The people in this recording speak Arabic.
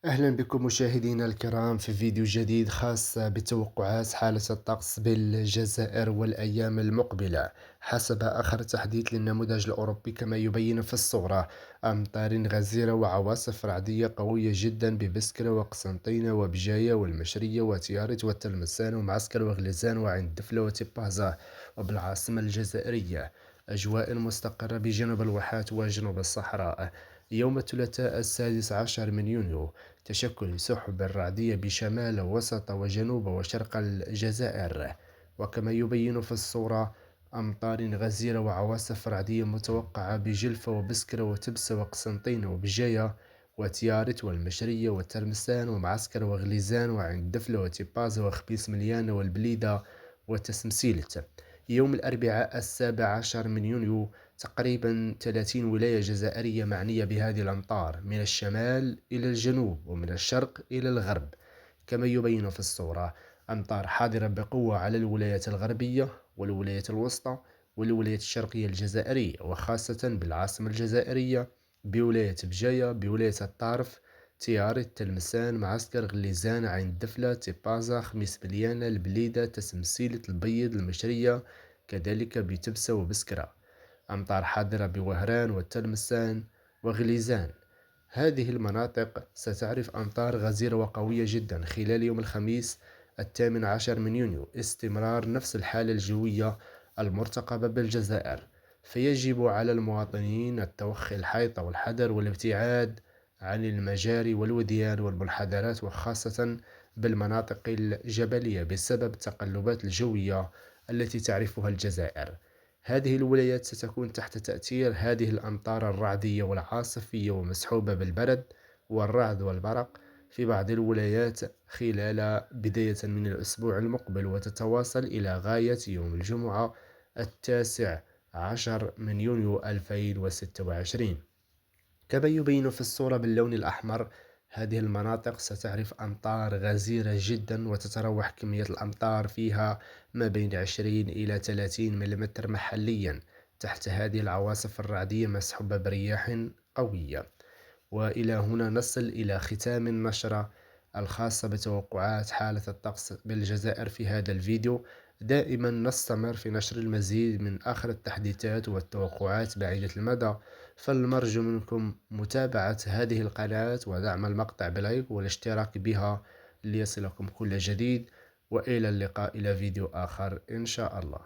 أهلا بكم مشاهدينا الكرام في فيديو جديد خاص بتوقعات حالة الطقس بالجزائر والأيام المقبلة. حسب آخر تحديث للنموذج الأوروبي كما يبين في الصورة، أمطار غزيرة وعواصف رعدية قوية جدا ببسكرة وقسنطينة وبجاية والمشرية وتيارت وتلمسان ومعسكر وغليزان وعين دفلة وتبازة وبالعاصمة الجزائرية. أجواء مستقرة بجنوب الواحات وجنوب الصحراء. يوم الثلاثاء 16 من يونيو، تشكل سحب رعدية بشمال وسط وجنوب وشرق الجزائر. وكما يبين في الصورة، أمطار غزيرة وعواصف رعدية متوقعة بجلفة وبسكرة وتبسة وقسنطينة وبجاية وتيارت والمشرية وترمسان ومعسكر وغليزان وعين دفلة وتبازة وخبيس مليانة والبليدة وتسمسيلت. يوم الأربعاء 17 من يونيو، تقريبا 30 ولاية جزائرية معنية بهذه الأمطار من الشمال إلى الجنوب ومن الشرق إلى الغرب. كما يبين في الصورة، أمطار حاضرة بقوة على الولايات الغربية والولايات الوسطى والولايات الشرقية الجزائرية، وخاصة بالعاصمة الجزائرية، بولاية بجاية، بولاية الطارف، تيارت، تلمسان، معسكر غليزان، عين الدفلة، تبازة، خميس مليانة، البليدة، تسمسيلة، البيض، المشرية، كذلك بتبسة وبسكرة. أمطار حاضرة بوهران والتلمسان وغليزان. هذه المناطق ستعرف أمطار غزيرة وقوية جدا خلال يوم الخميس 18 من يونيو، استمرار نفس الحالة الجوية المرتقبة بالجزائر. فيجب على المواطنين التوخي الحيطة والحذر والابتعاد عن المجاري والوديان والمنحدرات، وخاصة بالمناطق الجبلية بسبب التقلبات الجوية التي تعرفها الجزائر. هذه الولايات ستكون تحت تأثير هذه الأمطار الرعدية والعاصفية ومسحوبة بالبرد والرعد والبرق في بعض الولايات خلال بداية من الأسبوع المقبل، وتتواصل إلى غاية يوم الجمعة 19 من يونيو 2026. كما يبين في الصورة باللون الأحمر، هذه المناطق ستعرف أمطار غزيرة جدا، وتتراوح كمية الأمطار فيها ما بين 20 إلى 30 ملم محليا تحت هذه العواصف الرعدية مسحوبة برياح قوية. وإلى هنا نصل إلى ختام النشرة الخاصة بتوقعات حالة الطقس بالجزائر في هذا الفيديو. دائما نستمر في نشر المزيد من آخر التحديثات والتوقعات بعيدة المدى، فالمرجو منكم متابعة هذه القناة ودعم المقطع بلايك والاشتراك بها ليصلكم كل جديد. وإلى اللقاء إلى فيديو آخر إن شاء الله.